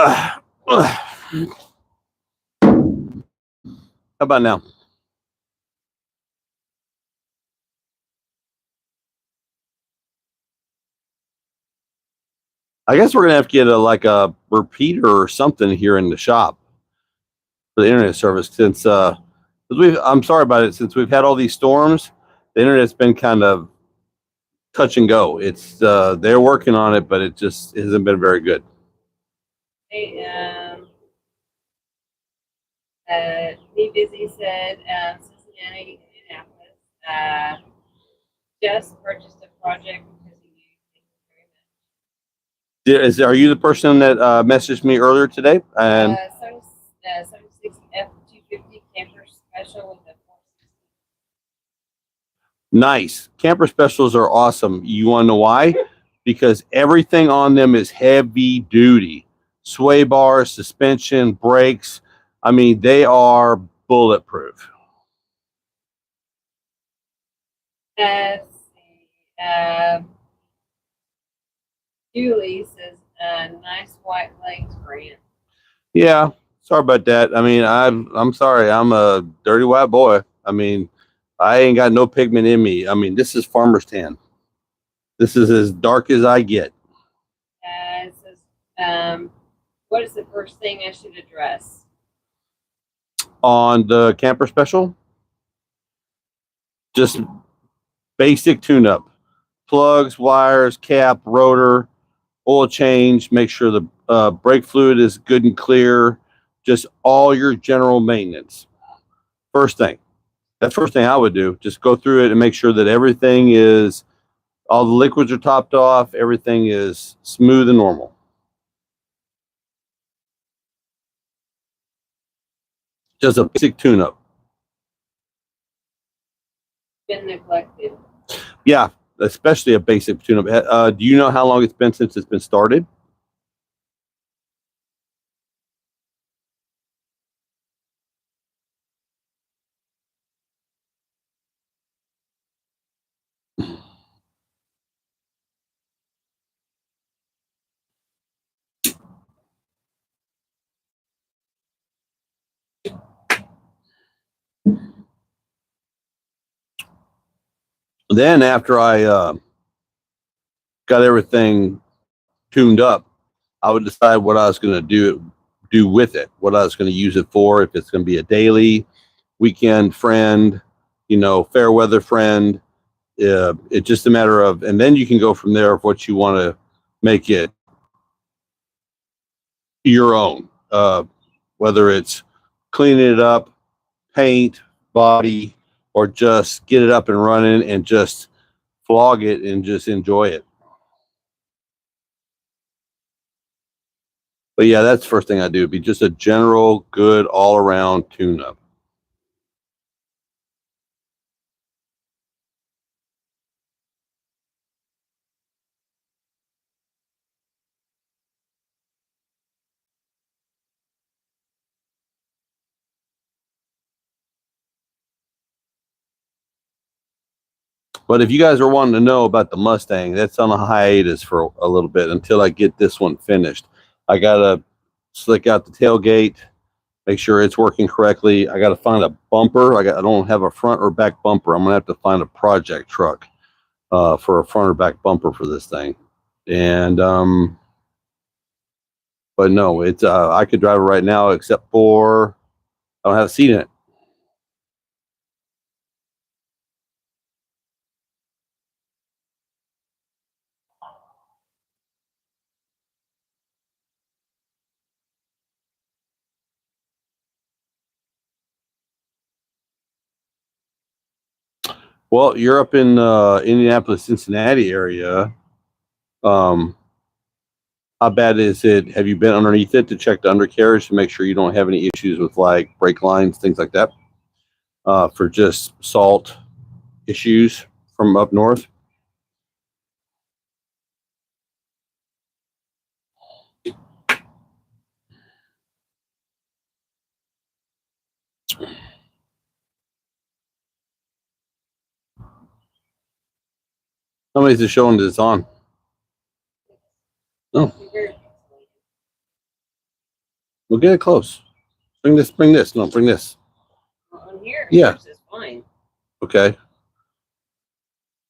How about now? I guess we're gonna have to get a repeater or something here in the shop for the internet service since 'cause I'm sorry about it, since we've had all these storms, the internet's been kind of touch and go. It's they're working on it, but it just hasn't been very good. Hey, Be Busy said, Cincinnati, Indianapolis, just purchased a project because of you. Thank you very much. Are you the person that messaged me earlier today? And 76 F250 camper special with a 460. nice camper specials are awesome. You want to know why? Because everything on them is heavy duty. Sway bars, suspension, brakes. I mean, they are bulletproof. Let's see. Julie says, nice white legs brand. Yeah, sorry about that. I mean, I'm sorry. I'm a dirty white boy. I mean, I ain't got no pigment in me. I mean, this is farmer's tan. This is as dark as I get. It says, what is the first thing I should address? On the camper special, just basic tune-up. Plugs, wires, cap, rotor, oil change. Make sure the brake fluid is good and clear. Just all your general maintenance. First thing. That's the first thing I would do. Just go through it and make sure that everything is, all the liquids are topped off. Everything is smooth and normal. Just a basic tune-up. Been neglected. Yeah, especially a basic tune-up. Do you know how long it's been since it's been started? Then after I got everything tuned up, I would decide what I was going to do with it, what I was going to use it for. If it's going to be a daily, weekend friend, fair weather friend. It's just a matter of, and then you can go from there of what you want to make it your own. Whether it's cleaning it up, paint, body, or just get it up and running and just flog it and just enjoy it. But yeah, that's the first thing I do. Be just a general, good, all around tune up. But if you guys are wanting to know about the Mustang, that's on a hiatus for a little bit until I get this one finished. I gotta slick out the tailgate, make sure it's working correctly. I gotta find a bumper. I don't have a front or back bumper. I'm gonna have to find a project truck for a front or back bumper for this thing. And but no, it's I could drive it right now, except for I don't have a seat in it. Well, you're up in Indianapolis, Cincinnati area. Um, how bad is it? Have you been underneath it to check the undercarriage to make sure you don't have any issues with like brake lines, things like that, for just salt issues from up north? How many is it showing that it's on? Oh, We'll get it close. Bring this. No, bring this. On here, Yeah. yours is fine. Okay.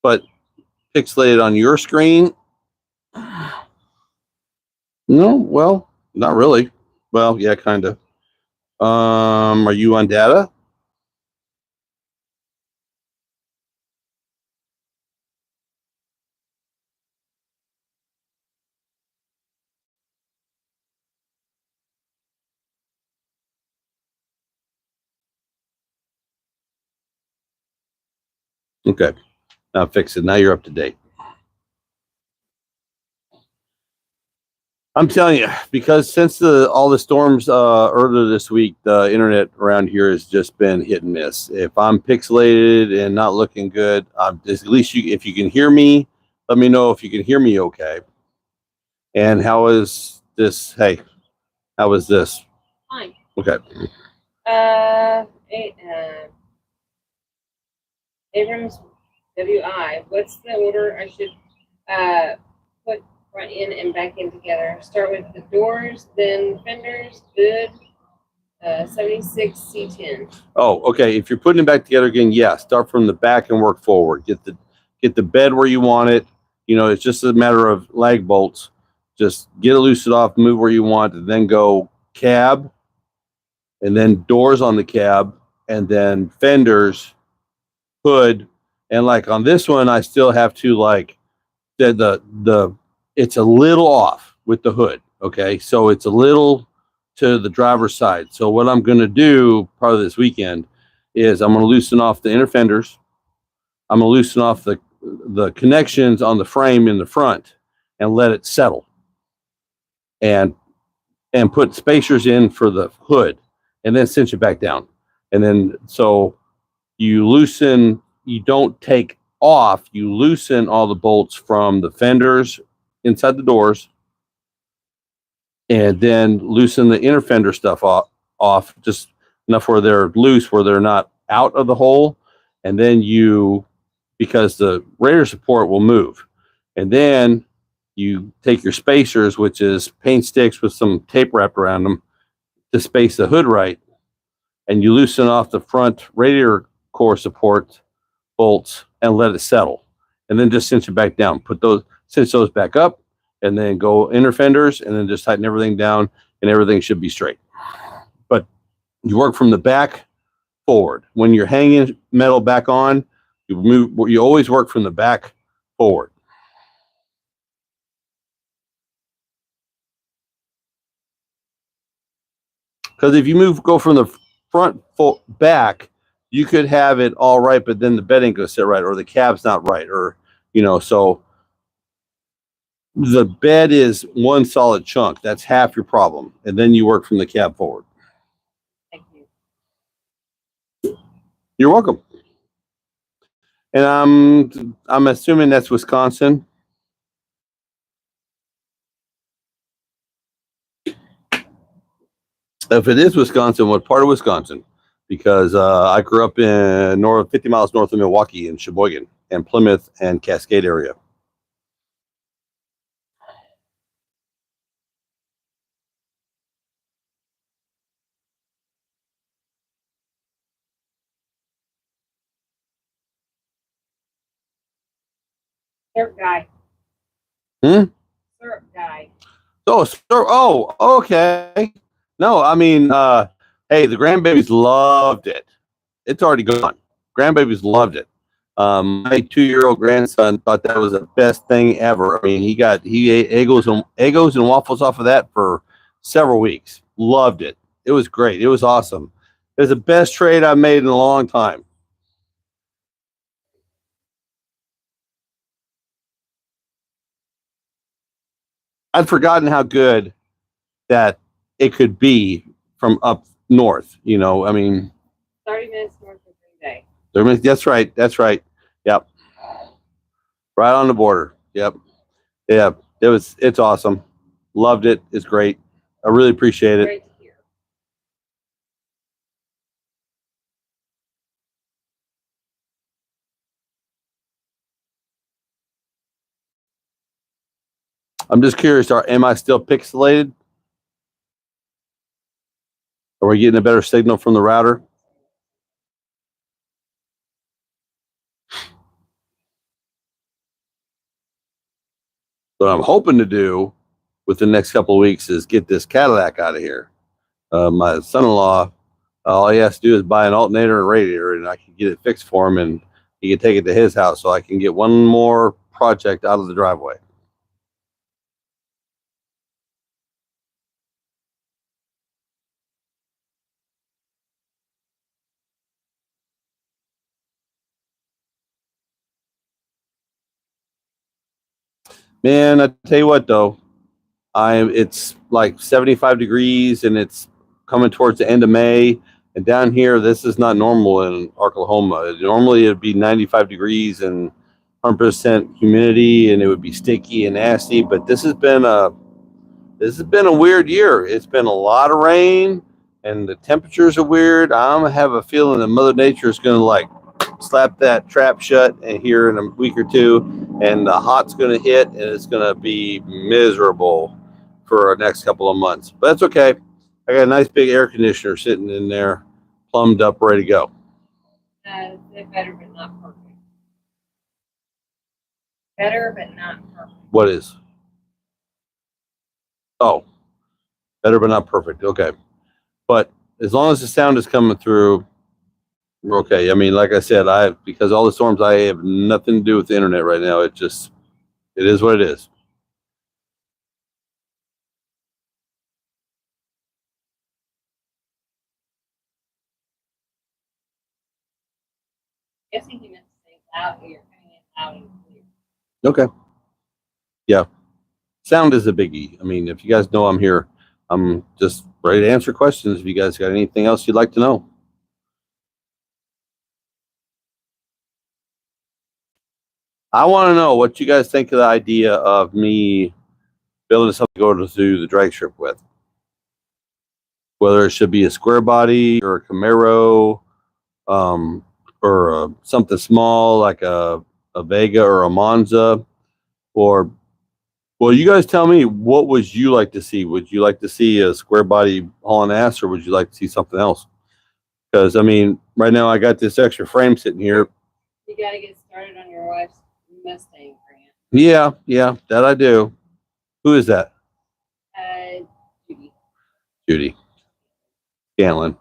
But pixelated on your screen? No, well, not really. Well, yeah, kind of. Are you on data? Okay. Now fix it. Now you're up to date. I'm telling you, because since all the storms earlier this week, the internet around here has just been hit and miss. If I'm pixelated and not looking good, at least if you can hear me, let me know if you can hear me okay. And how is this? Hey, how is this? Fine. Okay. Abrams WI. What's the order I should put front end and back end together? Start with the doors, then fenders. Good. 76 C10. Oh, okay. If you're putting it back together again, yeah, start from the back and work forward. Get the bed where you want it. You know, it's just a matter of lag bolts. Just get it loosened off, move where you want, and then go cab, and then doors on the cab, and then fenders, hood, and like on this one, I still have to like the it's a little off with the hood. Okay, so it's a little to the driver's side. So what I'm going to do part of this weekend is I'm going to loosen off the inner fenders. I'm going to loosen off the connections on the frame in the front and let it settle, and put spacers in for the hood, and then cinch it back down. And then so you don't take off, you loosen all the bolts from the fenders inside the doors, and then loosen the inner fender stuff off just enough where they're loose, where they're not out of the hole. And then because the radiator support will move, and then you take your spacers, which is paint sticks with some tape wrapped around them to space the hood right, and you loosen off the front radiator core support bolts and let it settle, and then just cinch it back down. Cinch those back up, and then go inner fenders, and then just tighten everything down, and everything should be straight. But you work from the back forward. When you're hanging metal back on, you always work from the back forward. Because if you go from the front back, you could have it all right, but then the bed ain't gonna sit right, or the cab's not right, or so the bed is one solid chunk. That's half your problem, and then you work from the cab forward. Thank you. You're welcome. And I'm assuming that's Wisconsin. If it is Wisconsin, what part of Wisconsin? Because I grew up in 50 miles north of Milwaukee in Sheboygan and Plymouth and Cascade area. Syrup guy. Hmm? Syrup guy. Oh, okay. No, I mean, hey, the grandbabies loved it. It's already gone. Grandbabies loved it. My 2-year-old grandson thought that was the best thing ever. I mean, he ate Eggos and waffles off of that for several weeks. Loved it. It was great. It was awesome. It was the best trade I've made in a long time. I'd forgotten how good that it could be from up north. I mean, 30 minutes north of Green Bay. that's right. That's right. Yep. Right on the border. Yep. Yeah. It's awesome. Loved it. It's great. I really appreciate it. Great to hear. I'm just curious, am I still pixelated? Are we getting a better signal from the router? What I'm hoping to do within the next couple of weeks is get this Cadillac out of here. My son-in-law, all he has to do is buy an alternator and radiator, and I can get it fixed for him, and he can take it to his house so I can get one more project out of the driveway. Man, I tell you what though, it's like 75 degrees and it's coming towards the end of May. And down here, this is not normal in Oklahoma. Normally it'd be 95 degrees and 100% humidity, and it would be sticky and nasty. But this has been a weird year. It's been a lot of rain, and the temperatures are weird. I have a feeling that Mother Nature is going to like slap that trap shut and here in a week or two, and the hot's going to hit, and it's going to be miserable for the next couple of months. But that's okay. I got a nice big air conditioner sitting in there, plumbed up, ready to go. They're better, but not perfect. Better, but not perfect. What is? Oh, better but not perfect. Okay. But as long as the sound is coming through, we're okay. I mean, like I said, because all the storms, I have nothing to do with the internet right now. It is what it is. Guessing he meant to say loud, you're coming in loud and clear. Okay. Yeah. Sound is a biggie. I mean, if you guys know I'm here, I'm just ready to answer questions. If you guys got anything else you'd like to know. I want to know what you guys think of the idea of me building something to go through the drag strip with. Whether it should be a square body or a Camaro, or something small like a Vega or a Monza, or well, you guys tell me, what would you like to see? Would you like to see a square body hauling ass, or would you like to see something else? Because I mean, right now I got this extra frame sitting here. You got to get started on your wife's Mustang, Grant. Yeah, that I do. Who is that? Judy. Judy Scanlon.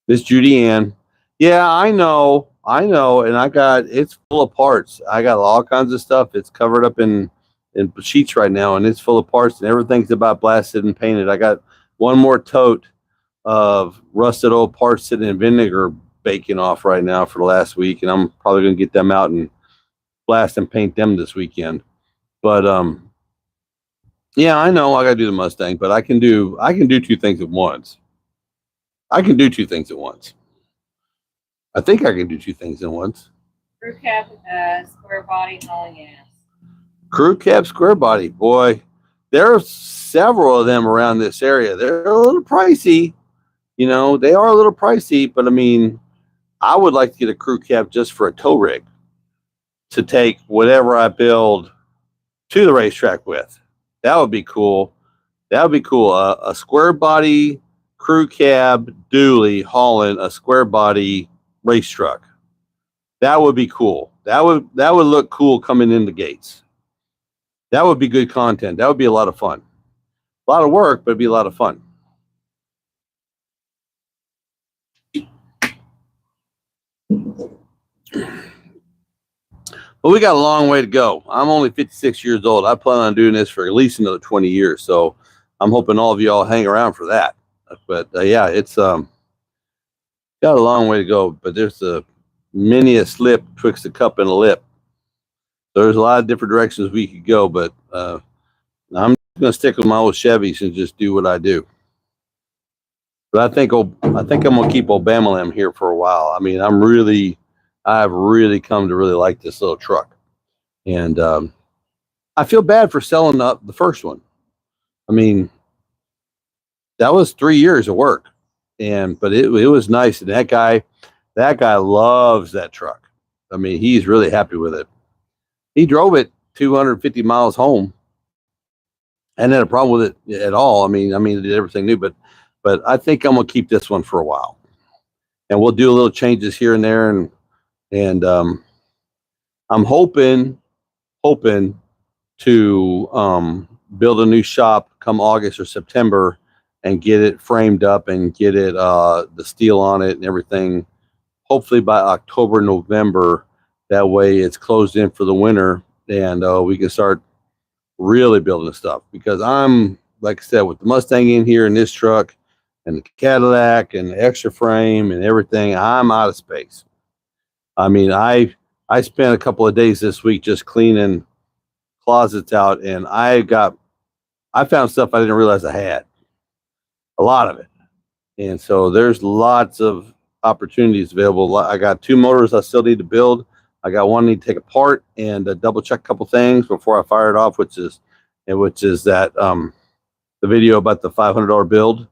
Miss Judy Ann. Yeah, I know, and it's full of parts. I got all kinds of stuff. It's covered up in sheets right now, and it's full of parts, and everything's about blasted and painted. I got one more tote of rusted old parts sitting in vinegar baking off right now for the last week, and I'm probably gonna get them out and blast and paint them this weekend. But yeah, I know I gotta do the Mustang, but I can do two things at once. I can do two things at once. I think I can do two things at once. Crew cab, square body, hauling ass. Crew cab, square body. Boy, there are several of them around this area. They're a little pricey. You know, they are a little pricey, but I mean, I would like to get a crew cab just for a tow rig to take whatever I build to the racetrack with. That would be cool. That would be cool. A square body crew cab dually hauling a square body race truck. That would be cool. That would look cool coming in the gates. That would be good content. That would be a lot of fun. A lot of work, but it'd be a lot of fun. But we got a long way to go. I'm only 56 years old. I plan on doing this for at least another 20 years. So I'm hoping all of you all hang around for that. But yeah, it's got a long way to go. But there's many a slip twixt a cup and a lip. So there's a lot of different directions we could go. But I'm going to stick with my old Chevys and just do what I do. But I think I'm going to keep Obama here for a while. I mean, I've really come to really like this little truck. And I feel bad for selling the first one. I mean, that was 3 years of work. But it was nice. And that guy loves that truck. I mean, he's really happy with it. He drove it 250 miles home and had a problem with it at all. I mean, it did everything new, but but I think I'm gonna keep this one for a while, and we'll do a little changes here and there, and I'm hoping to build a new shop come August or September and get it framed up and get it the steel on it and everything. Hopefully by October, November. That way it's closed in for the winter, and we can start really building stuff. Because I'm, like I said, with the Mustang in here and this truck and the Cadillac and the extra frame and everything, I'm out of space. I mean, I spent a couple of days this week just cleaning closets out, and I found stuff I didn't realize I had, a lot of it. And so there's lots of opportunities available. I got 2 motors I still need to build. I got one I need to take apart and double check a couple things before I fire it off, which is that the video about the $500 build.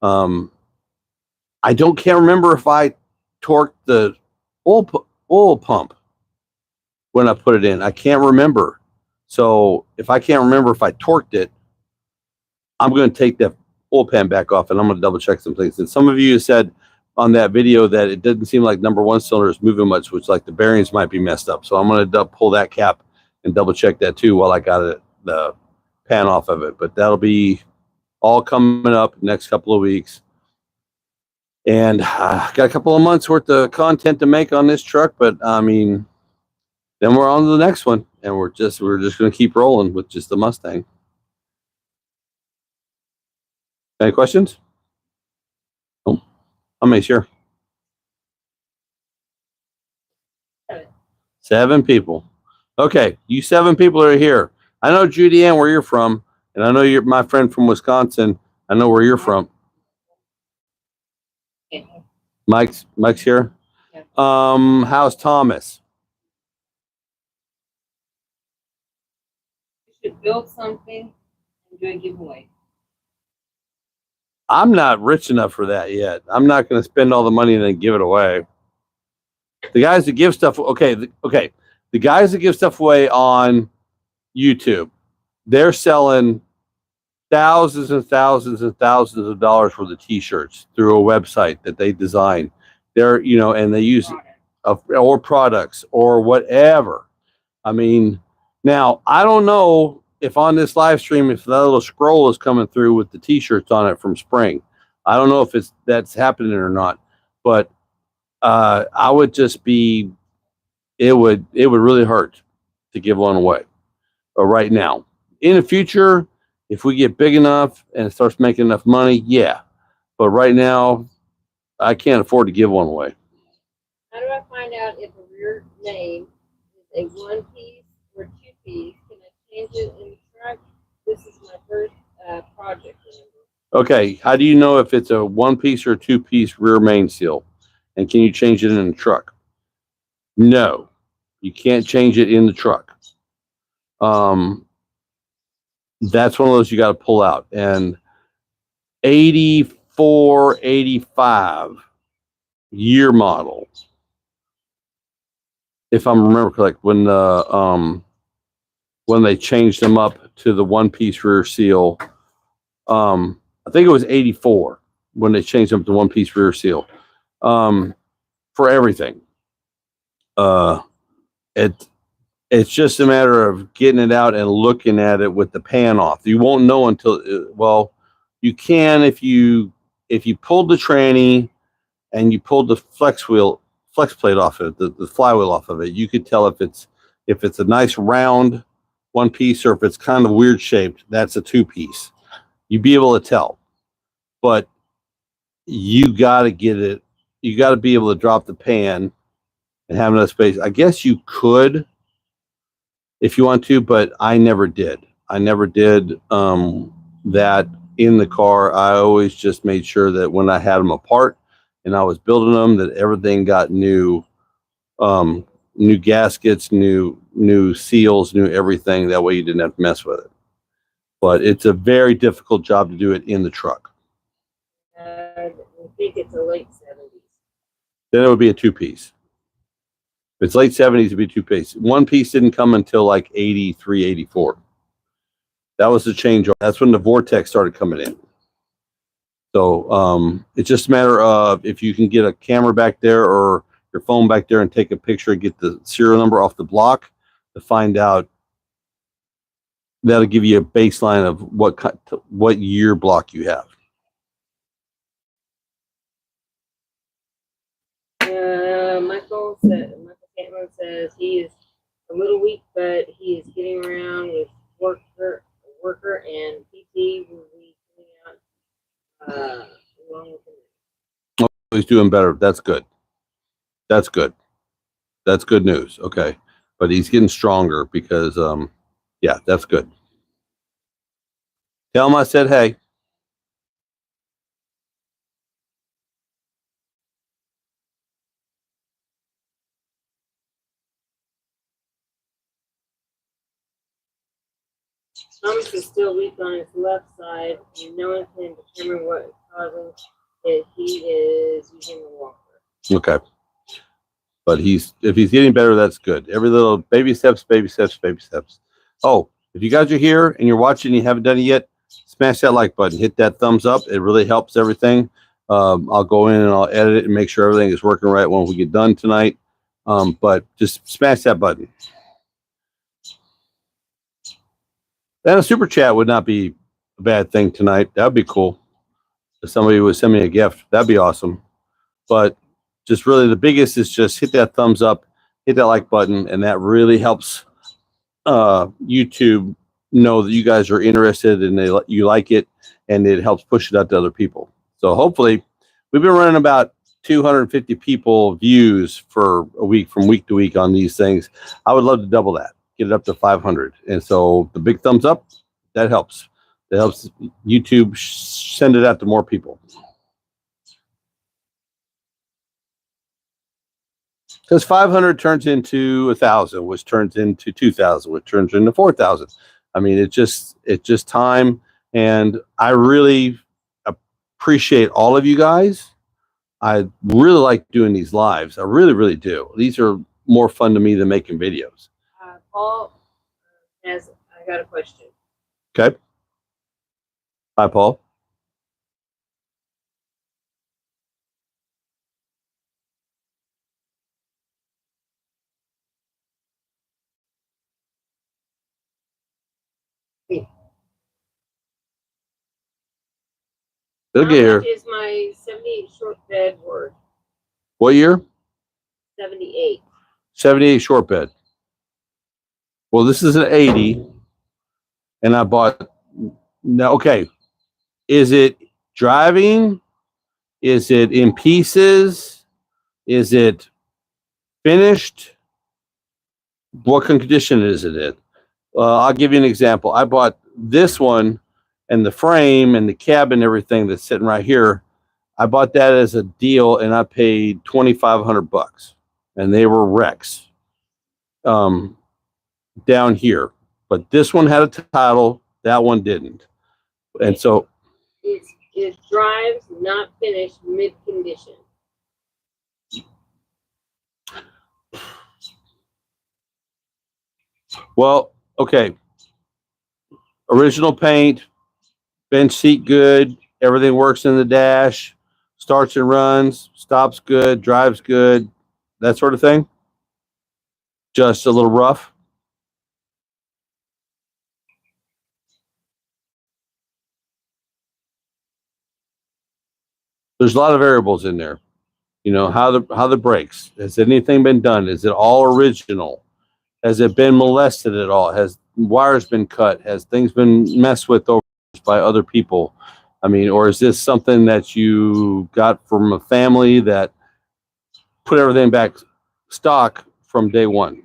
I can't remember if I torqued the oil pump when I put it in. I can't remember. So if I can't remember if I torqued it, I'm going to take the oil pan back off, and I'm going to double check some things. And some of you said on that video that it didn't seem like number 1 cylinder is moving much, which like the bearings might be messed up. So I'm going to pull that cap and double check that too while I got the pan off of it. But that'll be all coming up next couple of weeks. And got a couple of months worth of content to make on this truck, but I mean, then we're on to the next one, and we're just going to keep rolling with just the Mustang. Any questions? Oh, how many? Sure. 7 people. Okay, you 7 people are here. I know, Judy Ann, where you're from, and I know you're my friend from Wisconsin. I know where you're from. Mike's here. Yeah. How's Thomas? You should build something and do a giveaway. I'm not rich enough for that yet. I'm not going to spend all the money and then give it away. The guys that give stuff, the guys that give stuff away on YouTube, they're selling thousands and thousands and thousands of dollars worth of t-shirts through a website that they design. They're, and they use or products or whatever. I mean, now I don't know if on this live stream, if that little scroll is coming through with the t-shirts on it from spring. I don't know if that's happening or not, but I would just be, it would really hurt to give one away right now. In the future, if we get big enough and it starts making enough money, yeah. But right now, I can't afford to give one away. How do I find out if a rear name is a 1-piece or 2-piece? Can I change it in the truck? This is my first project. Okay, how do you know if it's a 1-piece or 2-piece rear main seal? And can you change it in the truck? No, you can't change it in the truck. That's one of those you got to pull out. And 84, 85 year model, if I'm remember correct, when they changed them up to the 1-piece rear seal, I think it was 84 when they changed them to 1-piece rear seal. For everything. It's just a matter of getting it out and looking at it with the pan off. You won't know until, you can if you pulled the tranny and you pulled the flex plate off of it, the flywheel off of it, you could tell if it's a nice round 1-piece or if it's kind of weird shaped, that's a 2-piece. You'd be able to tell. But you got to get it. You got to be able to drop the pan and have enough space. I guess you could if you want to, but I never did. I never did that in the car. I always just made sure that when I had them apart and I was building them, that everything got new gaskets, new seals, new everything. That way you didn't have to mess with it. But it's a very difficult job to do it in the truck. I think it's a late 70s. Then it would be a 2-piece. If it's late 70s, it'd be 2-piece. 1-piece didn't come until like 83, 84. That was the change. That's when the Vortex started coming in. So it's just a matter of if you can get a camera back there or your phone back there and take a picture and get the serial number off the block to find out. That'll give you a baseline of what year block you have. Michael Cameron says he is a little weak, but he is getting around with worker and PT will be coming out along with him. Oh, he's doing better. That's good. That's good. That's good news. Okay, but he's getting stronger because yeah, that's good. Tell him I said hey. Thomas is still weak on his left side, and no one can determine what is causing it. He is using the walker. Okay, but if he's getting better, that's good. Every little baby steps, baby steps, baby steps. Oh, if you guys are here and you're watching and you haven't done it yet, smash that like button, hit that thumbs up. It really helps everything. I'll go in and I'll edit it and make sure everything is working right when we get done tonight. But just smash that button. And a super chat would not be a bad thing tonight. That would be cool. If somebody would send me a gift, that'd be awesome. But just really the biggest is just hit that thumbs up, hit that like button, and that really helps YouTube know that you guys are interested and you like it, and it helps push it out to other people. So hopefully, we've been running about 250 people views for a week, from week to week on these things. I would love to double that, get it up to 500. And so the big thumbs up, that helps. That helps YouTube send it out to more people. Because 500 turns into 1,000, which turns into 2,000, which turns into 4,000. I mean, it's just time. And I really appreciate all of you guys. I really like doing these lives. I really, really do. These are more fun to me than making videos. Paul I got a question. Okay. Hi, Paul. Look here. How much is my 78 short bed worth? What year? 78. 78 short bed. Well, this is an 80, and I bought. No, okay. Is it driving? Is it in pieces? Is it finished? What condition is it in? I'll give you an example. I bought this one, and the frame and the cab and everything that's sitting right here. I bought that as a deal, and I paid $2,500, and they were wrecks down here. But this one had a title, that one didn't, and so it drives not finished mid condition. Well, okay. Original paint, bench seat good, everything works in the dash, starts and runs, stops good, drives good, that sort of thing. Just a little rough. There's a lot of variables in there. You know, how the brakes. Has anything been done? Is it all original? Has it been molested at all? Has wires been cut? Has things been messed with over by other people? I mean, or is this something that you got from a family that put everything back stock from day one?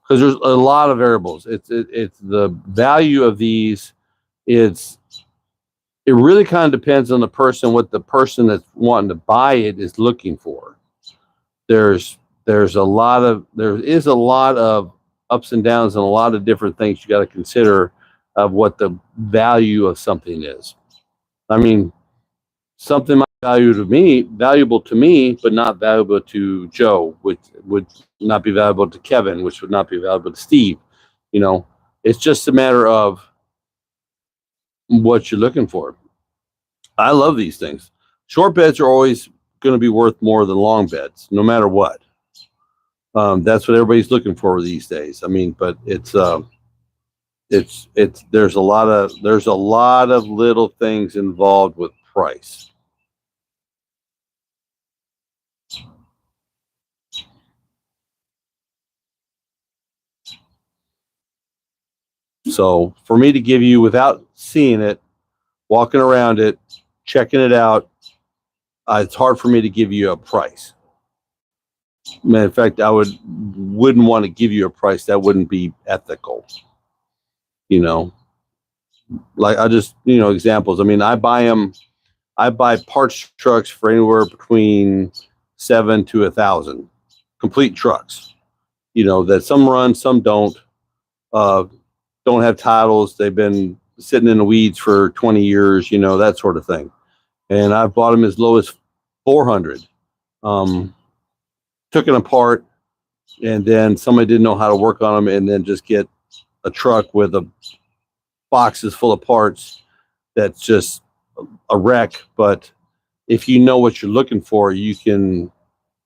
Because there's a lot of variables. It's the value of these. It really kind of depends on the person, what the person that's wanting to buy it is looking for. There is a lot of ups and downs and a lot of different things you got to consider of what the value of something is. I mean, something might be valuable to me, but not valuable to Joe, which would not be valuable to Kevin, which would not be valuable to Steve. You know, it's just a matter of what you're looking for. I love these things. Short beds are always going to be worth more than long beds, no matter what. That's what everybody's looking for these days. I mean, but it's there's a lot of little things involved with price. So for me to give you without seeing it, walking around it, checking it out, it's hard for me to give you a price. In fact, wouldn't want to give you a price that wouldn't be ethical. You know, like I just examples. I mean, I buy them. I buy parts trucks for anywhere between 7 to 1,000 complete trucks. That some run, some uh, don't have titles. They've been sitting in the weeds for 20 years, that sort of thing. And I've bought them as low as 400. Um, Took it apart, and then somebody didn't know how to work on them, and then just get a truck with boxes full of parts that's just a wreck. But if you know what you're looking for, you can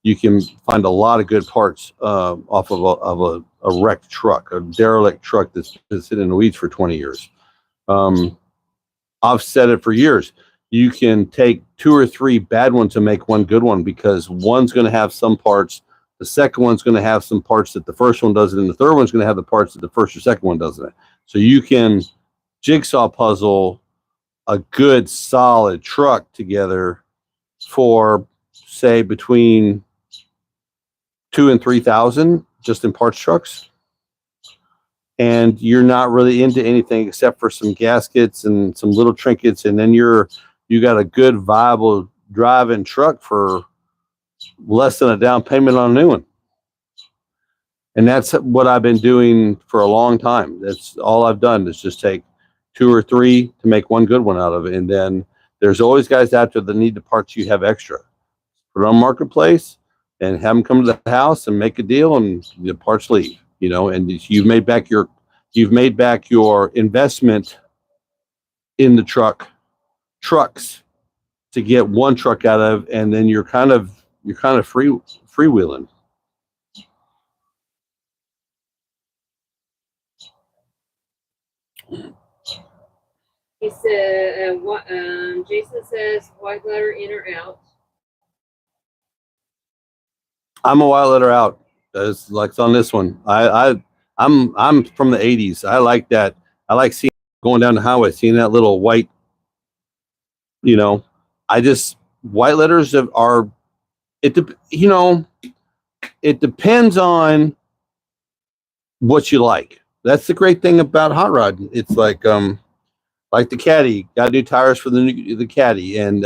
find a lot of good parts off of a wrecked truck, a derelict truck that's been sitting in the weeds for 20 years. I've said it for years. You can take 2 or 3 bad ones and make one good one, because one's going to have some parts. The second one's going to have some parts that the first one doesn't, and the third one's going to have the parts that the first or second one doesn't. So you can jigsaw puzzle a good solid truck together for, say, between 2 and 3 thousand just in parts trucks, and you're not really into anything except for some gaskets and some little trinkets, and then you got a good viable driving truck for less than a down payment on a new one. And that's what I've been doing for a long time. That's all I've done, is just take 2 or 3 to make one good one out of it. And then there's always guys out there that need the parts you have extra. Put it on Marketplace and have them come to the house and make a deal, and the parts leave. And you've made back your investment in the trucks to get one truck out of, and then you're kind of freewheeling. He said, Jason says, white letter in or out? I'm a white letter out. It's like on this one. I'm from the '80s. I like that. I like seeing going down the highway, seeing that little white. I just white letters are it. It depends on what you like. That's the great thing about hot rod. It's like the Caddy, got new tires for the Caddy, and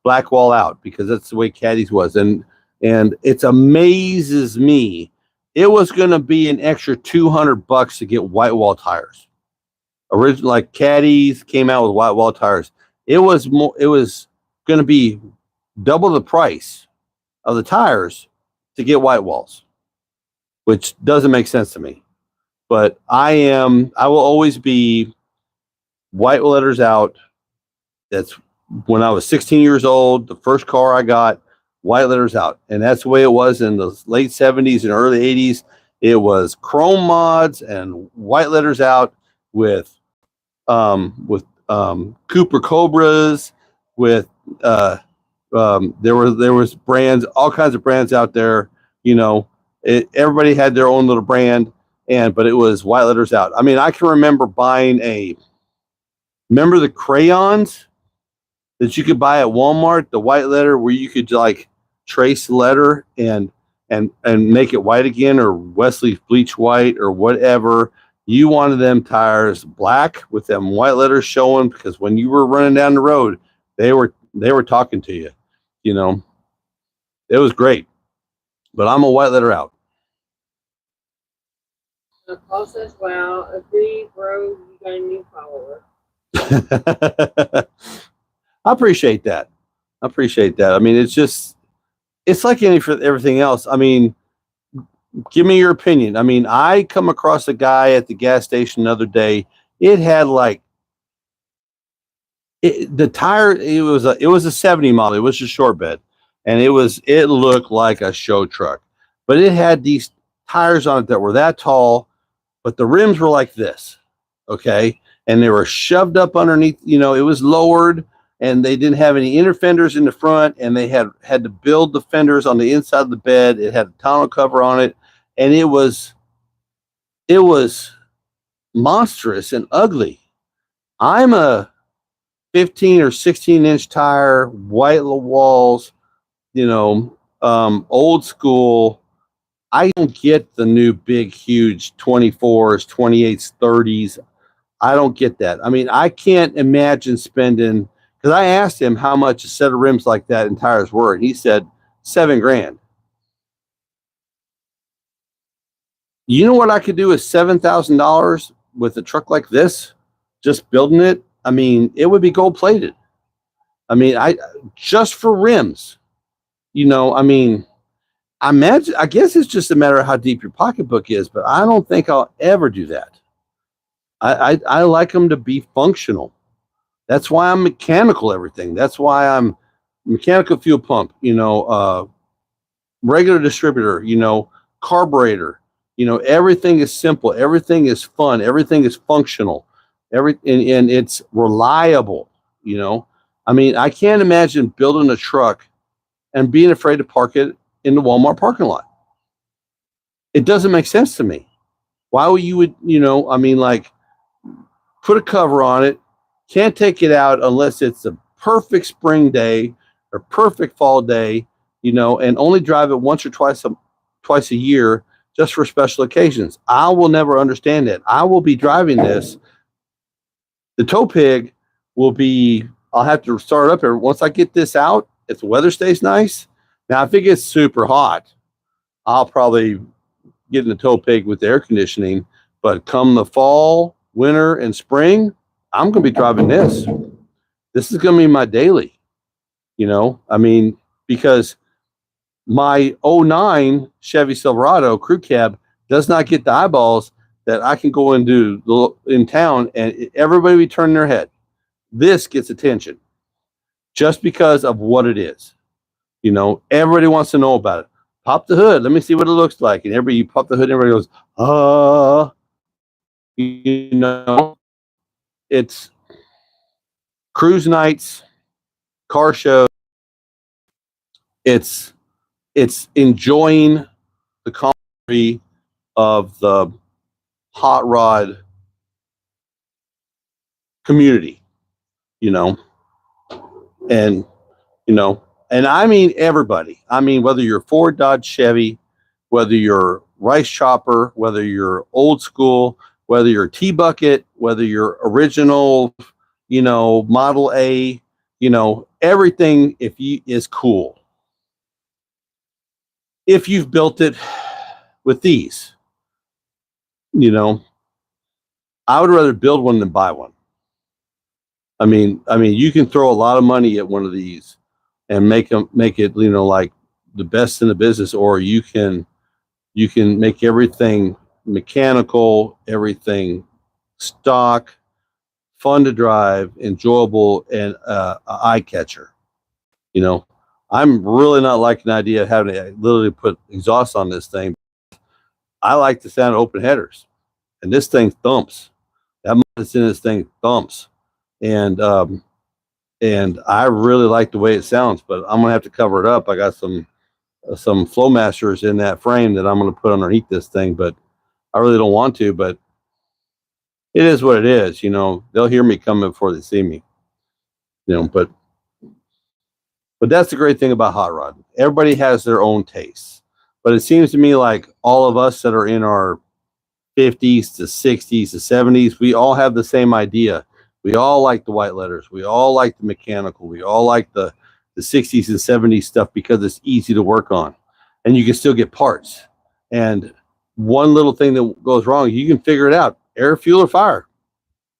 black wall out, because that's the way Caddies was. And it amazes me. It was going to be an extra $200 to get white wall tires. Original, like Caddies came out with white wall tires. It was going to be double the price of the tires to get white walls, which doesn't make sense to me. But I will always be white letters out. That's when I was 16 years old. The first car I got, white letters out. And that's the way it was in the late 70s and early 80s. It was chrome mods and white letters out with Cooper Cobras, with there was brands, all kinds of brands out there. Everybody had their own little brand, but it was white letters out. I mean, I can remember buying remember the crayons that you could buy at Walmart, the white letter, where you could like trace the letter and make it white again, or Wesley bleach white or whatever. You wanted them tires black with them white letters showing, because when you were running down the road, they were talking to you. It was great. But I'm a white letter out. Paul says, "Wow, agree, bro. You got a new follower." I appreciate that. I mean, it's like everything else. I mean, give me your opinion. I mean, I come across a guy at the gas station the other day. It had like The tire, it was a 70 model. It was a short bed, and it looked like a show truck, but it had these tires on it that were that tall, but the rims were like this, okay, and they were shoved up underneath. It was lowered, and they didn't have any inner fenders in the front, and they had to build the fenders on the inside of the bed. It had a tonneau cover on it, and it was monstrous and ugly. I'm a 15 or 16-inch tire, white walls, old school. I don't get the new big, huge 24s, 28s, 30s. I don't get that. I mean, I can't imagine spending, because I asked him how much a set of rims like that and tires were, and he said $7,000. You know what I could do with $7,000 with a truck like this? Just building it. I mean, it would be gold plated. I mean, I just for rims. I mean, I guess it's just a matter of how deep your pocketbook is, but I don't think I'll ever do that. I like them to be functional. That's why I'm mechanical everything. That's why I'm mechanical fuel pump, regular distributor, carburetor, everything is simple. Everything is fun. Everything is functional. And it's reliable, I mean, I can't imagine building a truck and being afraid to park it in the Walmart parking lot. It doesn't make sense to me. Why would you I mean, like, put a cover on it, can't take it out unless it's a perfect spring day or perfect fall day, and only drive it once or twice a year just for special occasions. I will never understand it. I will be driving this. The tow pig I'll have to start up here. Once I get this out, if the weather stays nice. Now, if it gets super hot, I'll probably get in the tow pig with the air conditioning. But come the fall, winter, and spring, I'm going to be driving this. This is going to be my daily, I mean, because my '09 Chevy Silverado crew cab does not get the eyeballs that I can go into in town and everybody be turning their head. This gets attention just because of what it is. Everybody wants to know about it. Pop the hood. Let me see what it looks like. And you pop the hood, and everybody goes, it's cruise nights, car shows. It's enjoying the camaraderie of the hot rod community, and and I mean everybody. I mean, whether you're Ford, Dodge, Chevy, whether you're Rice Chopper, whether you're old school, whether you're T-Bucket, whether you're original, Model A, everything is cool. If you've built it with these, I would rather build one than buy one. I mean, you can throw a lot of money at one of these and make it, like the best in the business, or you can make everything mechanical, everything stock, fun to drive, enjoyable, and eye catcher. I'm really not liking the idea of having to literally put exhaust on this thing. I like the sound of open headers, and this thing thumps. That motor that's in this thing thumps, and I really like the way it sounds. But I'm gonna have to cover it up. I got some Flowmasters in that frame that I'm gonna put underneath this thing, but I really don't want to. But it is what it is. They'll hear me coming before they see me. But that's the great thing about hot rod. Everybody has their own tastes, but it seems to me like all of us that are in our 50s to 60s to 70s, we all have the same idea. We all like the white letters. We all like the mechanical. We all like the 60s and 70s stuff because it's easy to work on, and you can still get parts. And one little thing that goes wrong, you can figure it out: air, fuel, or fire.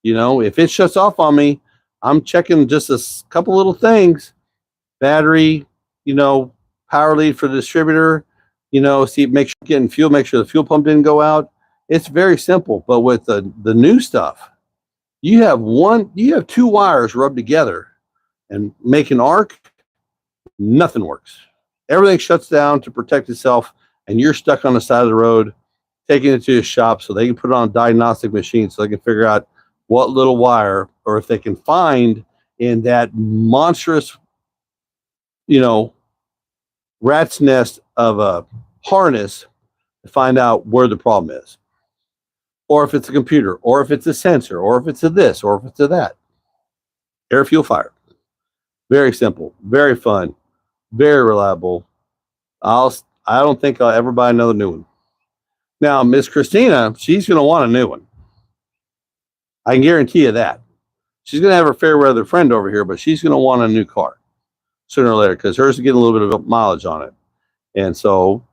If it shuts off on me, I'm checking just a couple little things: battery, power lead for the distributor, see, make sure you're getting fuel, make sure the fuel pump didn't go out. It's very simple. But with the new stuff, You have two wires rubbed together and make an arc, nothing works. Everything shuts down to protect itself, and you're stuck on the side of the road, taking it to a shop so they can put it on a diagnostic machine so they can figure out what little wire, or if they can find in that monstrous, rat's nest of a harness to find out where the problem is. Or if it's a computer, or if it's a sensor, or if it's a this, or if it's a that. Air, fuel, fire. Very simple, very fun, very reliable. I don't think I'll ever buy another new one. Now, Miss Christina, she's going to want a new one. I can guarantee you that. She's going to have her fair weather friend over here, but she's going to want a new car sooner or later because hers is getting a little bit of mileage on it. And so,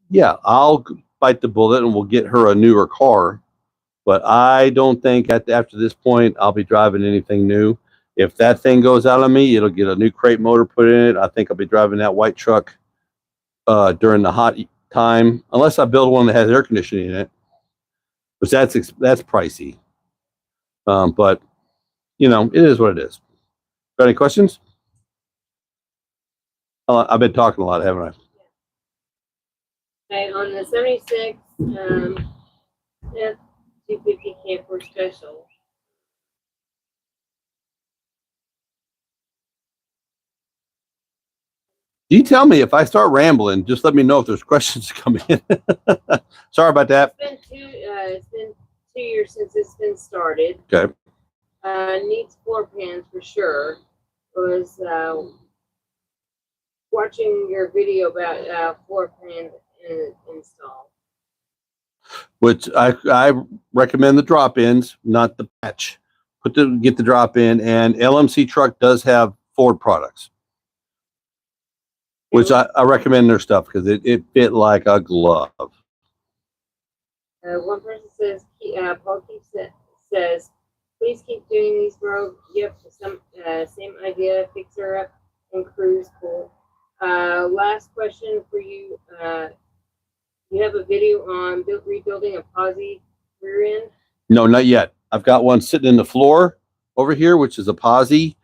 yeah, I'll bite the bullet and we'll get her a newer car. But I don't think after this point I'll be driving anything new. If that thing goes out on me, it'll get a new crate motor put in it. I think I'll be driving that white truck during the hot time, unless I build one that has air conditioning in it, which that's pricey. But it is what it is. Got any questions? I've been talking a lot, haven't I? Okay, on the 76 F-250 Camper Special. You tell me if I start rambling. Just let me know if there's questions coming in. Sorry about that. It's been 2 years since it's been started. Okay. Needs floor pans for sure. Was watching your video about floor pan install. Which I recommend the drop-ins, not the patch. Get the drop-in, and LMC Truck does have Ford products, which I recommend their stuff because it fit like a glove. One person says, Paul says, please keep doing these, bro. Yep, same idea. Fix her up and cruise cool. Last question for you. You have a video on rebuilding a posi rear end? No, not yet. I've got one sitting in the floor over here, which is a posi,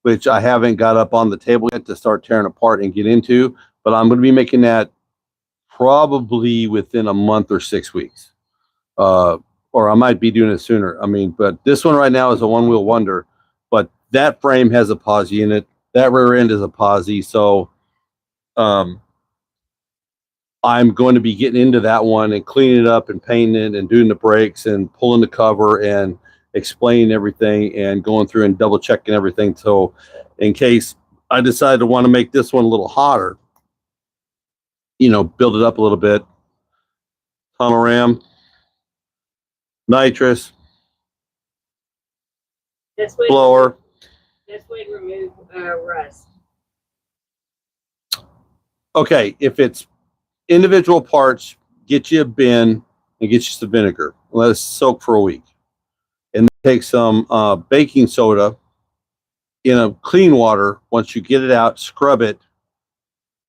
which I haven't got up on the table yet to start tearing apart and get into. But I'm going to be making that probably within a month or 6 weeks. Or I might be doing it sooner. But this one right now is a one-wheel wonder. But that frame has a posi in it. That rear end is a posi. So I'm going to be getting into that one and cleaning it up and painting it and doing the brakes and pulling the cover and explaining everything and going through and double checking everything. So in case I decide to want to make this one a little hotter, build it up a little bit. Tunnel ram, nitrous, blower. Best way to remove rust. Okay, if it's individual parts, get you a bin and get you some vinegar. Let it soak for a week. And then take some baking soda in a clean water. Once you get it out, scrub it,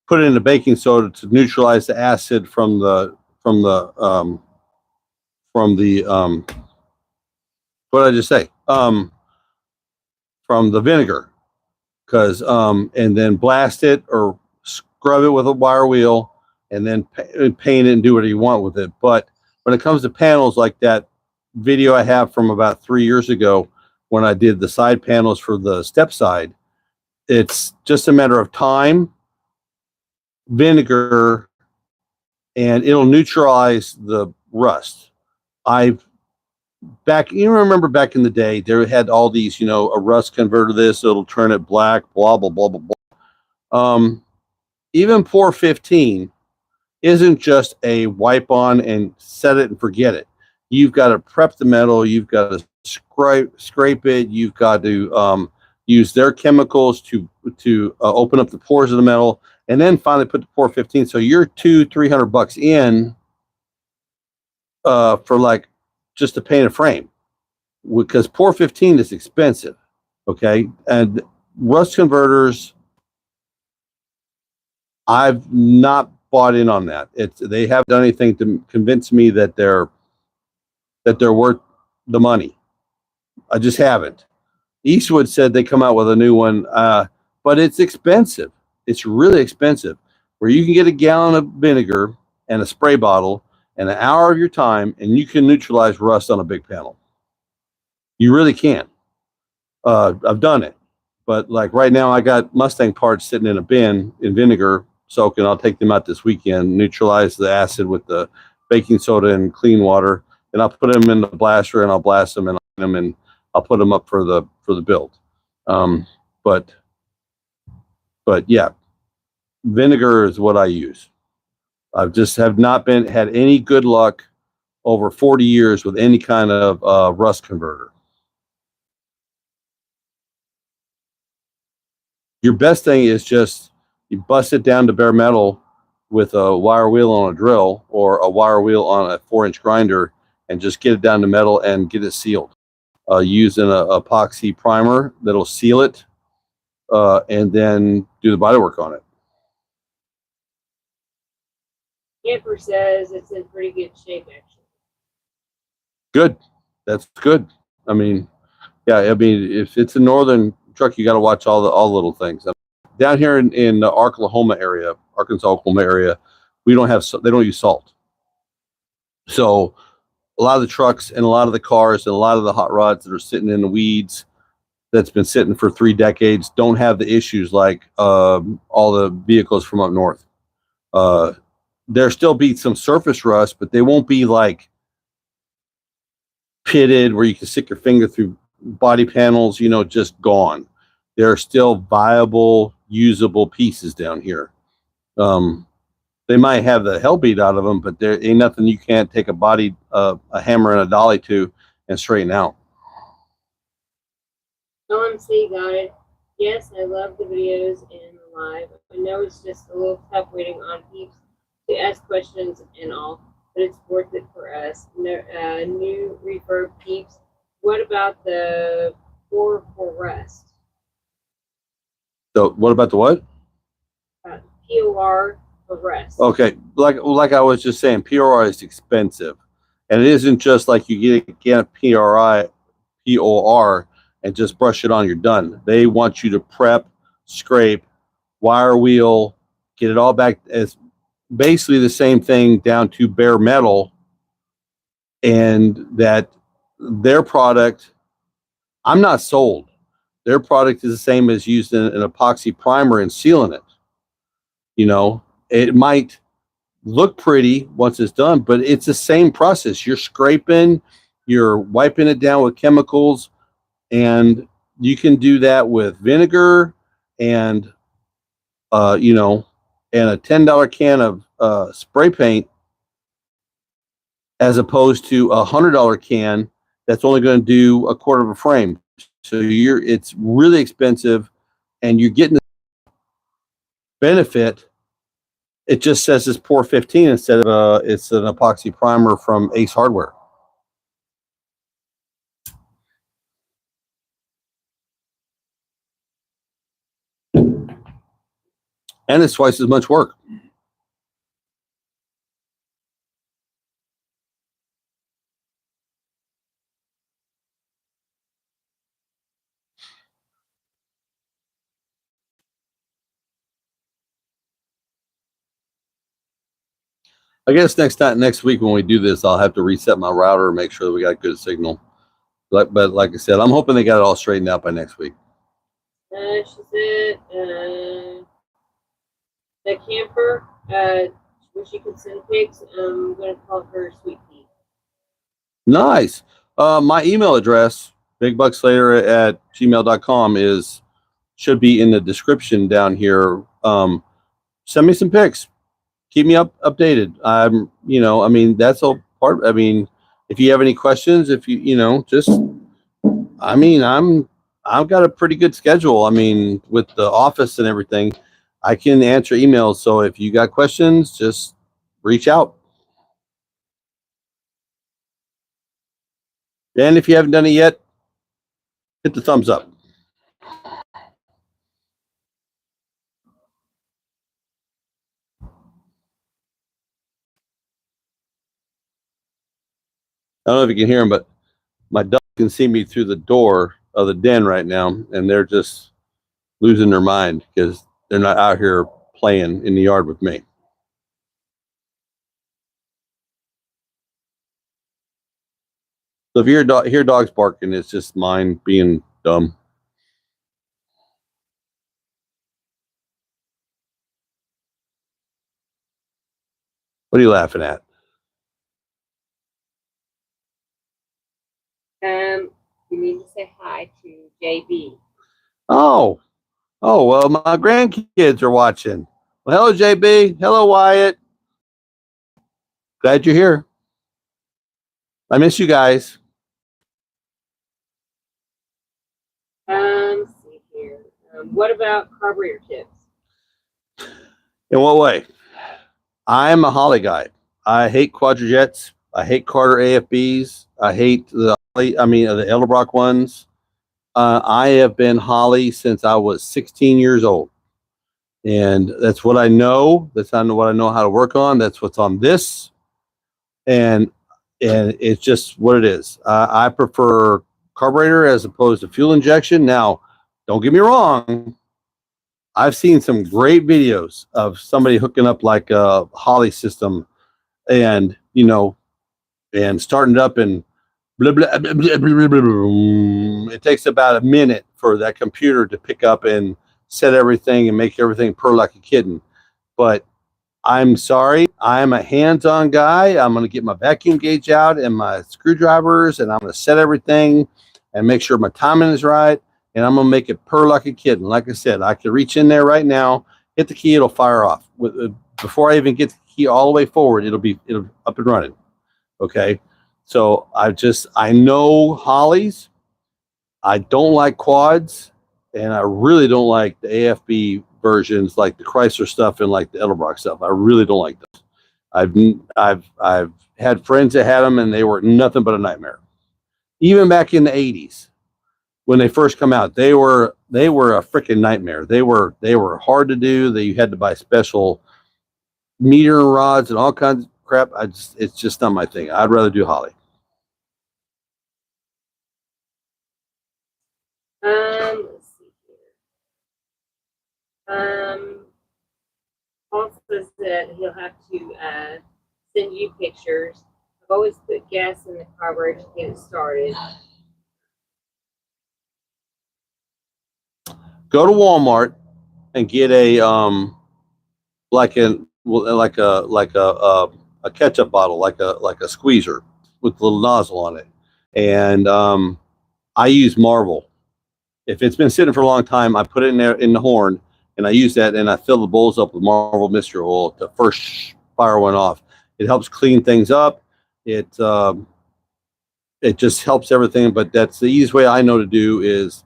put it in the baking soda to neutralize the acid from the what did I just say? From the vinegar. And then blast it or scrub it with a wire wheel and then paint it and do whatever you want with it. But when it comes to panels like that video I have from about 3 years ago when I did the side panels for the step side, it's just a matter of time, vinegar, and it'll neutralize the rust. You remember back in the day, they had all these, a rust converter, this, it'll turn it black, blah, blah, blah, blah, blah. Even Pour 15 isn't just a wipe on and set it and forget it. You've got to prep the metal. You've got to scrape it. You've got to use their chemicals to open up the pores of the metal, and then finally put the Pour 15. So you're $200-300 in for like just to paint a frame, because Pour 15 is expensive. Okay, and rust converters, I've not bought in on that. They haven't done anything to convince me that they're worth the money. I just haven't. Eastwood said they come out with a new one, but it's expensive. It's really expensive. Where you can get a gallon of vinegar and a spray bottle and an hour of your time, and you can neutralize rust on a big panel. You really can. I've done it, but like right now, I got Mustang parts sitting in a bin in vinegar soaking. I'll take them out this weekend, neutralize the acid with the baking soda and clean water, and I'll put them in the blaster and I'll blast them and I'll put them up for the build. Um, but yeah, vinegar is what I use. I've just have not had any good luck over 40 years with any kind of rust converter. Your best thing is just you bust it down to bare metal with a wire wheel on a drill or a wire wheel on a 4-inch grinder and just get it down to metal and get it sealed. Using an epoxy primer that'll seal it and then do the body work on it. Camper says it's in pretty good shape, actually. Good. That's good. I mean, yeah, I mean, if it's a northern truck, you got to watch all the little things. Down here in the Arkansas, Oklahoma area, they don't use salt. So a lot of the trucks and a lot of the cars and a lot of the hot rods that are sitting in the weeds that's been sitting for 3 decades don't have the issues like all the vehicles from up north. There still be some surface rust, but they won't be like pitted where you can stick your finger through body panels, just gone. There are still viable, usable pieces down here. They might have the hell beat out of them, but there ain't nothing you can't take a hammer and a dolly to and straighten out. LMC got it. Yes, I love the videos and the live. I know it's just a little tough waiting on peeps to ask questions and all, but it's worth it for us. New refurb peeps. What about the for rust? So what about the what? POR for rust. Okay, like I was just saying, POR is expensive, and it isn't just like you get a POR and just brush it on, you're done. They want you to prep, scrape, wire wheel, get it all back as basically the same thing down to bare metal, and that their product, I'm not sold. Their product is the same as using an epoxy primer and sealing it. It might look pretty once it's done, but it's the same process. You're scraping, you're wiping it down with chemicals, and you can do that with vinegar and and a $10 can of spray paint as opposed to a $100 can that's only going to do a quarter of a frame. So it's really expensive, and you're getting the benefit. It just says it's pour 15 instead of it's an epoxy primer from Ace Hardware. And it's twice as much work. I guess next week when we do this, I'll have to reset my router and make sure that we got good signal. But like I said, I'm hoping they got it all straightened out by next week. She said the camper, where she could send pics. I'm going to call her Sweet Pea. Nice. My email address, bigbuckslater@gmail.com, should be in the description down here. Send me some pics. Keep me updated. That's all part. I mean, if you have any questions, if I've got a pretty good schedule. I mean, with the office and everything, I can answer emails. So if you got questions, just reach out. And if you haven't done it yet, hit the thumbs up. I don't know if you can hear him, but my dog can see me through the door of the den right now, and they're just losing their mind because they're not out here playing in the yard with me. So if you hear dogs barking, it's just mine being dumb. What are you laughing at? You need to say hi to JB. Oh, well, my grandkids are watching. Well, hello, JB. Hello, Wyatt. Glad you're here. I miss you guys. Let's see here. What about carburetor tips? In what way? I'm a Holly guy. I hate Quadrajets. I hate Carter AFBs. I hate the Edelbrock ones. I have been Holly since I was 16 years old. And that's what I know. That's not what I know how to work on. That's what's on this. And it's just what it is. I prefer carburetor as opposed to fuel injection. Now, don't get me wrong. I've seen some great videos of somebody hooking up like a Holly system and, and starting it up and blah, blah, blah, blah, blah, blah, blah. It takes about a minute for that computer to pick up and set everything and make everything purr like a kitten. But I'm sorry, I'm a hands-on guy. I'm going to get my vacuum gauge out and my screwdrivers, and I'm going to set everything and make sure my timing is right. And I'm going to make it purr like a kitten. Like I said, I can reach in there right now, hit the key, it'll fire off. Before I even get the key all the way forward, it'll up and running. Okay. So I know Hollies. I don't like quads, and I really don't like the AFB versions, like the Chrysler stuff and like the Edelbrock stuff. I really don't like those. I've had friends that had them, and they were nothing but a nightmare. Even back in the 80s, when they first come out, they were a freaking nightmare. They were hard to do. You had to buy special meter rods and all kinds of crap. It's just not my thing. I'd rather do Holly. Let's see here. Paul says that he'll have to send you pictures. I've always put gas in the carburetor to get it started. Go to Walmart and get a ketchup bottle, like a squeezer with a little nozzle on it. And I use Marvel. If it's been sitting for a long time, I put it in there in the horn, and I use that, and I fill the bowls up with Marvel Mystery Oil to first fire one off. It helps clean things up. It just helps everything. But that's the easiest way I know to do is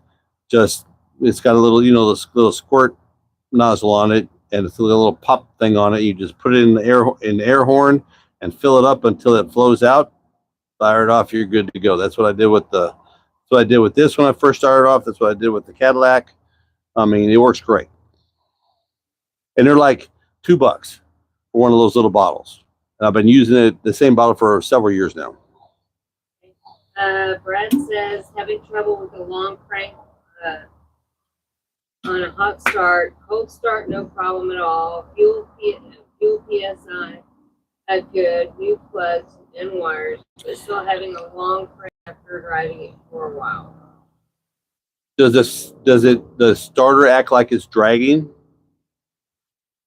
just it's got a little this little squirt nozzle on it, and it's a little pop thing on it. You just put it in the air horn and fill it up until it flows out. Fire it off. You're good to go. That's what I did with this when I first started off. That's what I did with the Cadillac. I mean, it works great. And they're like $2 for one of those little bottles. And I've been using the same bottle for several years now. Brad says having trouble with a long crank on a hot start. Cold start, no problem at all. Fuel PSI, good. New plugs and wires, but still having a long crank after driving it for a while. Does the starter act like it's dragging?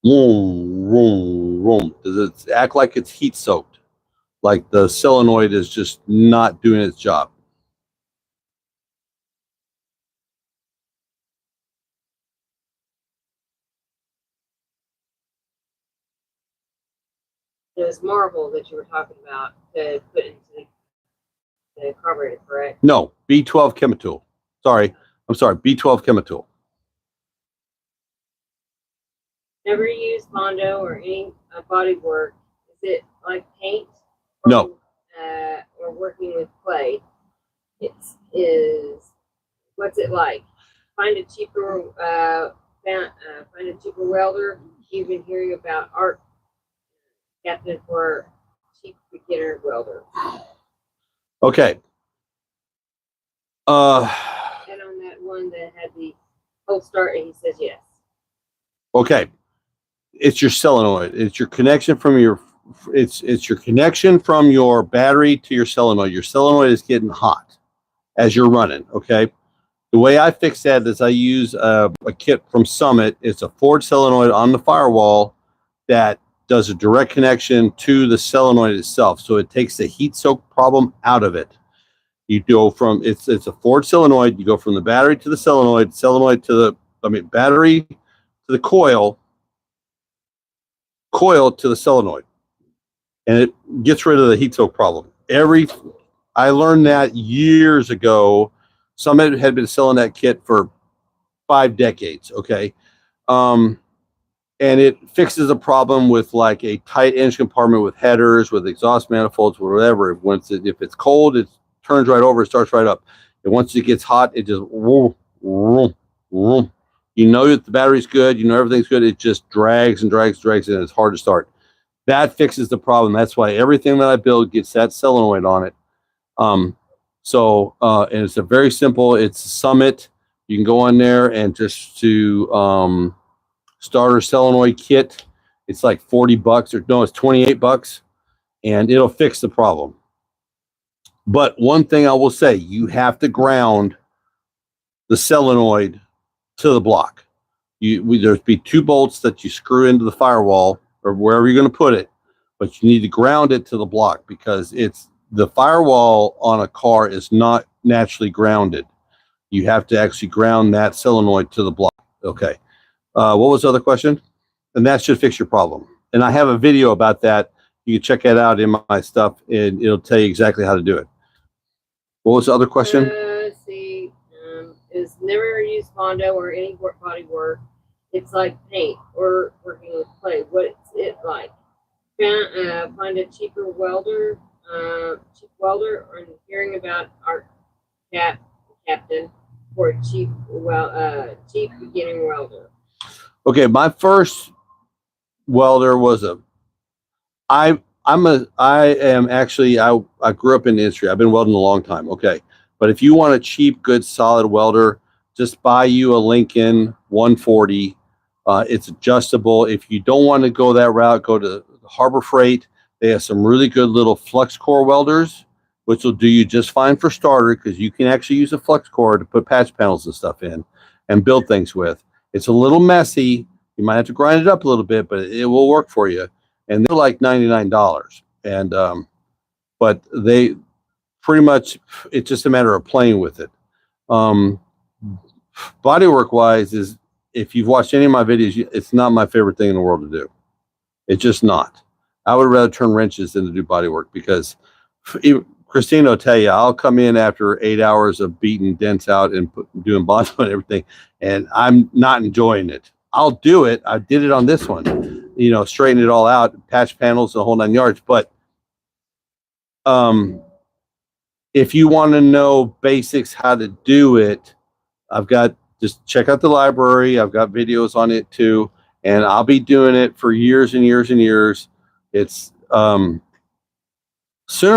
Vroom, vroom, vroom. Does it act like it's heat soaked? Like the solenoid is just not doing its job? It was Marvel that you were talking about to put into the carburetor, correct? No, B12 Chemitool. I'm sorry, B12 Chemitool. Never used Hondo or any body work. Is it like paint? Or, No. Or working with clay? What's it like? Find a cheaper welder. You've been hearing about Art Captain for cheap beginner welder. Okay. And on that one that had the cold start, and he says yes. Okay. It's your solenoid. It's your connection from your it's your connection from your battery to your solenoid. Your solenoid is getting hot as you're running. Okay. The way I fix that is I use a kit from Summit. It's a Ford solenoid on the firewall that does a direct connection to the solenoid itself. So it takes the heat soak problem out of it. You go from it's a Ford solenoid. You go from the battery to the solenoid to the battery to the coil to the solenoid, and it gets rid of the heat soak problem. I learned that years ago. Summit had been selling that kit for 5 decades. Okay. Um, and it fixes a problem with like a tight engine compartment with headers, with exhaust manifolds, whatever. If it's cold, it turns right over, it starts right up. And once it gets hot, it just vroom, vroom, vroom. You know that the battery's good, you know everything's good. It just drags and drags, and it's hard to start. That fixes the problem. That's why everything that I build gets that solenoid on it. Um, and it's a very simple. It's Summit. You can go on there and just to starter solenoid kit. It's like $40 or no, it's $28, and it'll fix the problem. But one thing I will say, you have to ground the solenoid to the block. There's be 2 bolts that you screw into the firewall or wherever you're going to put it, but you need to ground it to the block because the firewall on a car is not naturally grounded. You have to actually ground that solenoid to the block. Okay. What was the other question? And that should fix your problem. And I have a video about that. You can check that out in my stuff, and it'll tell you exactly how to do it. What was the other question? Let's see. Is never use Bondo or any body work. It's like paint or working with clay. What's it like? Find a cheaper welder. Cheap welder. Or hearing about our captain for a cheap beginning welder. Okay, my first welder was I grew up in the industry. I've been welding a long time. Okay. But if you want a cheap, good, solid welder, just buy you a Lincoln 140. It's adjustable. If you don't want to go that route, go to Harbor Freight. They have some really good little flux core welders, which will do you just fine for starter because you can actually use a flux core to put patch panels and stuff in and build things with. It's a little messy. You might have to grind it up a little bit, but it will work for you. And they're like $99. And but they pretty much, it's just a matter of playing with it. Bodywork wise is, if you've watched any of my videos, it's not my favorite thing in the world to do. It's just not. I would rather turn wrenches than to do bodywork because Christine will tell you, I'll come in after 8 hours of beating dents out and doing Bondo and everything, and I'm not enjoying it. I'll do it. I did it on this one, straighten it all out, patch panels, the whole 9 yards. But if you want to know basics how to do it, just check out the library. I've got videos on it too, and I'll be doing it for years and years and years. It's sooner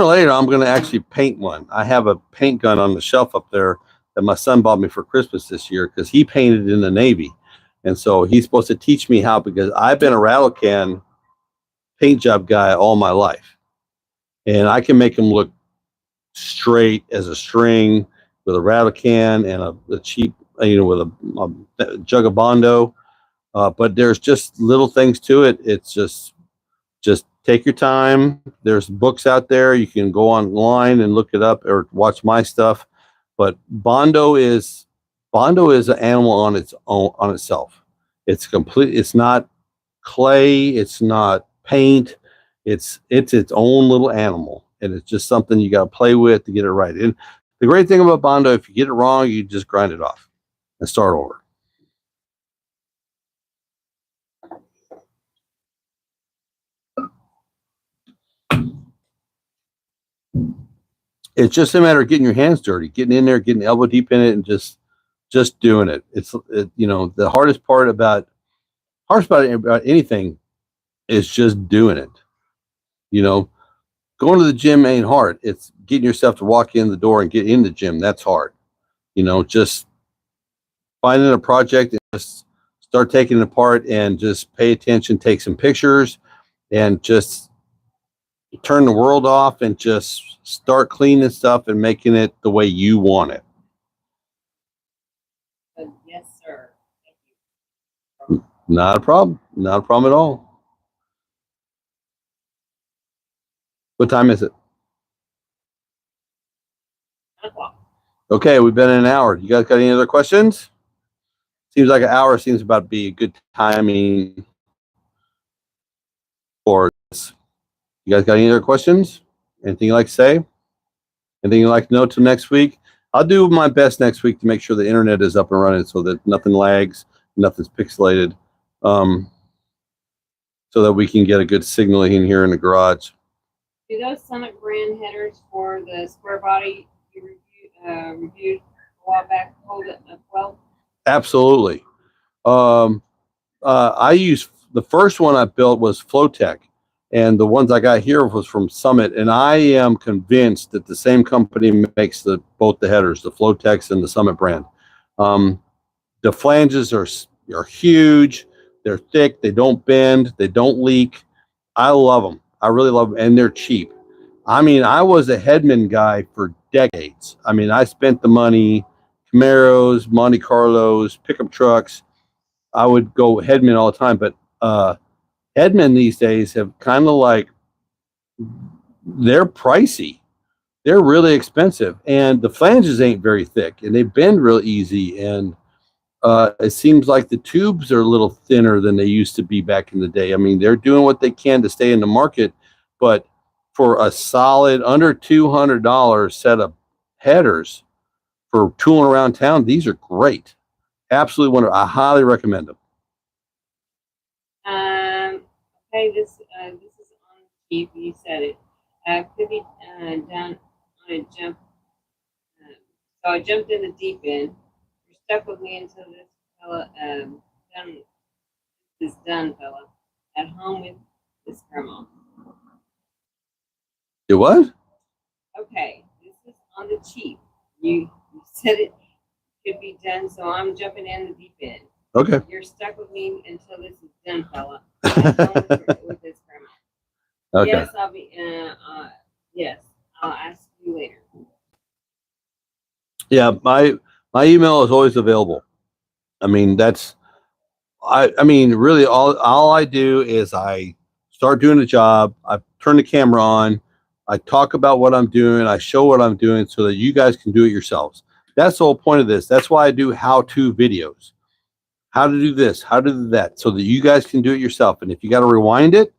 or later I'm going to actually paint one. I have a paint gun on the shelf up there that my son bought me for Christmas this year because he painted in the Navy. And so he's supposed to teach me how, because I've been a rattle can paint job guy all my life. And I can make them look straight as a string with a rattle can and a cheap, with a jug of Bondo. But there's just little things to it. It's just take your time. There's books out there. You can go online and look it up or watch my stuff. But Bondo is an animal on itself. It's not clay, it's not paint, it's its own little animal, and it's just something you got to play with to get it right. And the great thing about Bondo, if you get it wrong, you just grind it off and start over. It's just a matter of getting your hands dirty, getting in there, getting elbow deep in it, and just doing it. The hardest part about anything is just doing it. Going to the gym ain't hard. It's getting yourself to walk in the door and get in the gym. That's hard. just finding a project and just start taking it apart and just pay attention, take some pictures, and just turn the world off and just start cleaning stuff and making it the way you want it. Yes, sir. Thank you. Not a problem. Not a problem at all. What time is it? 9 o'clock. Okay, we've been in an hour. You guys got any other questions? Seems like an hour seems about to be a good timing for this. You guys got any other questions? Anything you'd like to say? Anything you'd like to know till next week? I'll do my best next week to make sure the internet is up and running so that nothing lags, nothing's pixelated, so that we can get a good signal in here in the garage. Do those Summit brand headers for the square body you reviewed a while back hold it up well? Absolutely. I use the first one I built was Flowtech, and the ones I got here was from Summit. And I am convinced that the same company makes both the headers, the Flowtechs and the Summit brand. The flanges are huge, they're thick, they don't bend, they don't leak. I love them. I really love them, and they're cheap. I mean, I was a Headman guy for decades. I mean, I spent the money, Camaros, Monte Carlos, pickup trucks. I would go Headman all the time, but Headman these days have kind of like, they're pricey. They're really expensive, and the flanges ain't very thick, and they bend real easy. And it seems like the tubes are a little thinner than they used to be back in the day. I mean, they're doing what they can to stay in the market, but for a solid under $200 set of headers for tooling around town, these are great. Absolutely wonderful. I highly recommend them. Okay, this is on cheap. You said it. Could be done on a jump. So I jumped in the deep end. You're stuck with me until this fella done, fella. At home with this grandma. You what? Okay, this is on the cheap. You said it could be done, so I'm jumping in the deep end. Okay. You're stuck with me until this is done, fella. At home with this grandma. Okay. Yes, I'll be. Yes, I'll ask you later. Yeah, my email is always available. I mean, I mean, really, all I do is I start doing a job. I turn the camera on. I talk about what I'm doing. I show what I'm doing so that you guys can do it yourselves. That's the whole point of this. That's why I do how-to videos. How to do this, how to do that, so that you guys can do it yourself. And if you got to rewind it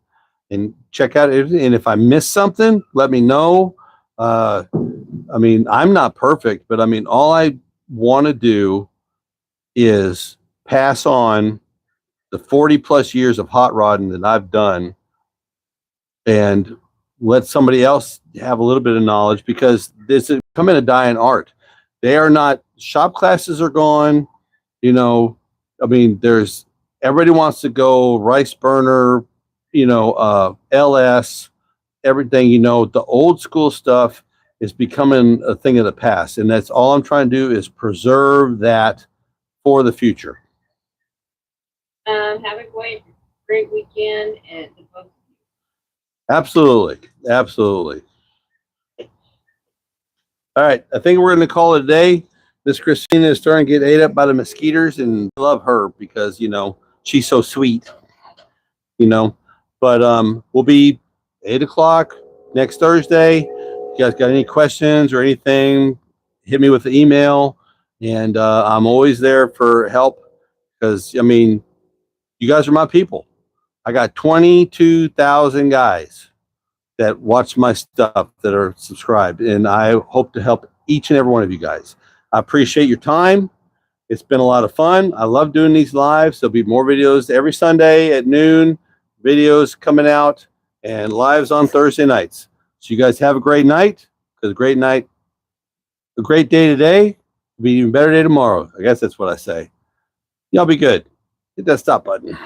and check out it, and if I miss something, let me know. I mean, I'm not perfect, but I mean, all I want to do is pass on the 40 plus years of hot rodding that I've done and let somebody else have a little bit of knowledge, because this is becoming a dying art. They are not, shop classes are gone. I mean, everybody wants to go rice burner, LS, everything, the old school stuff is becoming a thing of the past. And that's all I'm trying to do is preserve that for the future. Have a great weekend, and the both of you. Absolutely. Absolutely. All right. I think we're going to call it a day. Miss Christina is starting to get ate up by the mosquitoes, and I love her because, she's so sweet, but we'll be 8 o'clock next Thursday. If you guys got any questions or anything, hit me with the email, and I'm always there for help, because, I mean, you guys are my people. I got 22,000 guys that watch my stuff that are subscribed, and I hope to help each and every one of you guys. I appreciate your time. It's been a lot of fun. I love doing these lives. There'll be more videos every Sunday at noon, videos coming out, and lives on Thursday nights. So you guys have a great night, because a great day today will be an even better day tomorrow. I guess that's what I say. Y'all be good. Hit that stop button.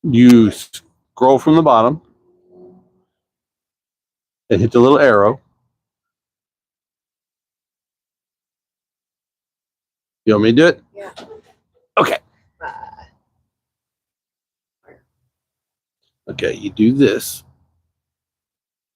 You scroll from the bottom and hit the little arrow. You want me to do it? Yeah. Okay. Okay, you do this.